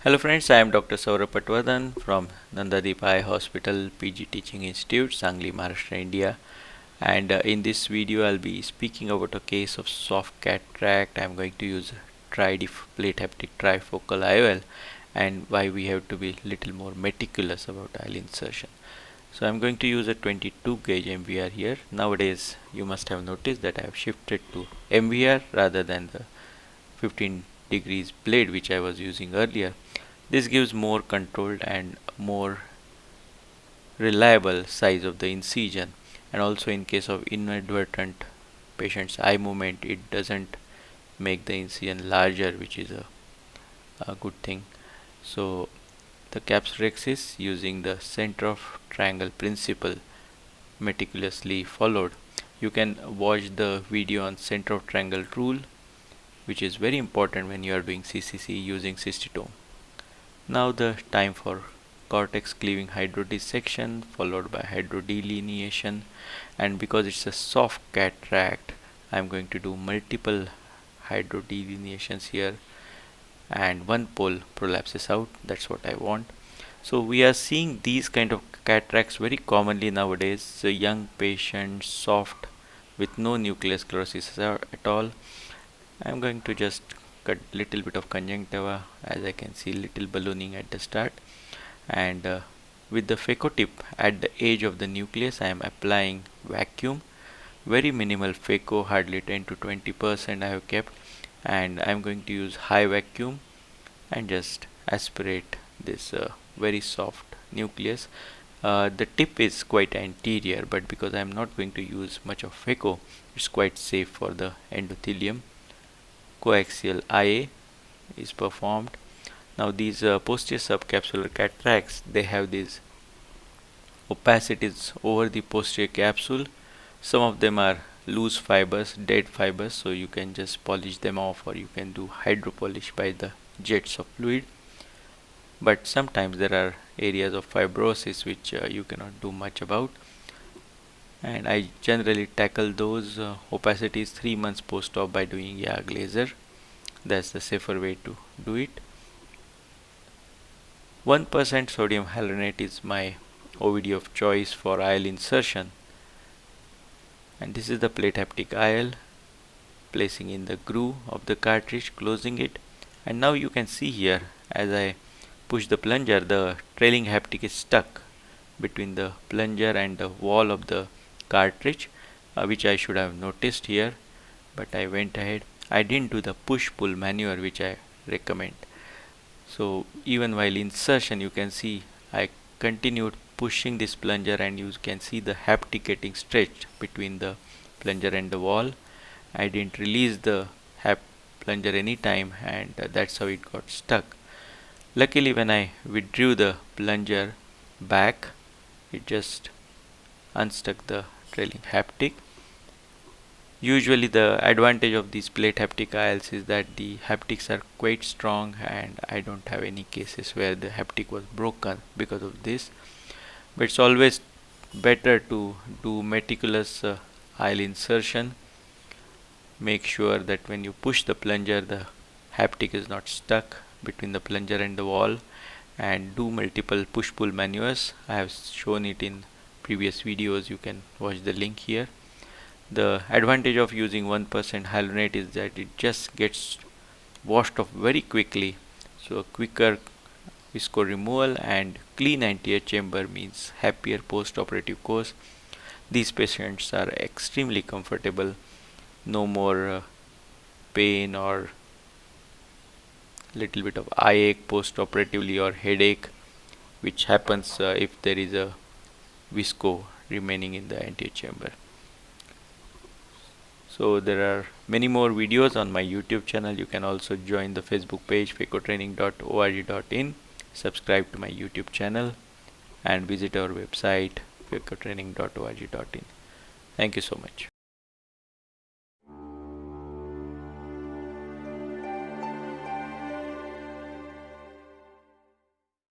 Hello friends, I am Dr. Saurabh Patwardhan from Nandadeep Eye Hospital PG Teaching Institute, Sangli, Maharashtra, India. And in this video, I'll be speaking about a case of soft cataract. I'm going to use plate haptic trifocal IOL and why we have to be little more meticulous about IOL insertion. So I'm going to use a 22 gauge MVR here. Nowadays, you must have noticed that I have shifted to MVR rather than the 15 degrees blade which I was using earlier. This gives more controlled and more reliable size of the incision, and also in case of inadvertent patient's eye movement it doesn't make the incision larger, which is a good thing. So the capsulorhexis using the center of triangle principle meticulously followed. You can watch the video on center of triangle rule, which is very important when you are doing CCC using cystitome. Now the time for cortex cleaving hydrodissection followed by hydrodelineation, and because it's a soft cataract I'm going to do multiple hydrodelineations here, and one pole prolapses out. That's what I want. So we are seeing these kind of cataracts very commonly nowadays. So young patients, soft, with no nuclear sclerosis at all. I'm going to just cut little bit of conjunctiva, as I can see little ballooning at the start, and with the phaco tip at the edge of the nucleus I am applying vacuum, very minimal phaco, hardly 10 to 20% I have kept, and I'm going to use high vacuum and just aspirate this very soft nucleus. The tip is quite anterior, but because I am not going to use much of phaco, it's quite safe for the endothelium. Coaxial IA is performed. Now these posterior subcapsular cataracts, they have these opacities over the posterior capsule. Some of them are loose fibers, dead fibers, so you can just polish them off, or you can do hydropolish by the jets of fluid. But sometimes there are areas of fibrosis which you cannot do much about, and I generally tackle those opacities 3 months post-op by doing YAG laser. That's the safer way to do it. 1% sodium hyaluronate is my OVD of choice for IOL insertion, and this is the plate haptic IOL, placing in the groove of the cartridge, closing it, and now you can see here as I push the plunger, the trailing haptic is stuck between the plunger and the wall of the cartridge, which I should have noticed here, but I went ahead. I didn't do the push-pull maneuver which I recommend. So even while insertion, you can see I continued pushing this plunger, and you can see the haptic getting stretched between the plunger and the wall. I didn't release the plunger anytime, and that's how it got stuck. Luckily, when I withdrew the plunger back, it just unstuck the trailing haptic. Usually the advantage of these plate haptic IOLs is that the haptics are quite strong, and I don't have any cases where the haptic was broken because of this. But it's always better to do meticulous IOL insertion. Make sure that when you push the plunger, the haptic is not stuck between the plunger and the wall, and do multiple push-pull maneuvers. I have shown it in previous videos. You can watch the link here. The advantage of using 1% hyaluronate is that it just gets washed off very quickly, so a quicker visco removal and clean anterior chamber means happier post-operative course. These patients are extremely comfortable, no more pain or little bit of eye ache post-operatively or headache, which happens if there is a visco remaining in the anterior chamber. So there are many more videos on my YouTube channel. You can also join the Facebook page phacotraining.org.in, subscribe to my YouTube channel, and visit our website phacotraining.org.in. Thank you so much.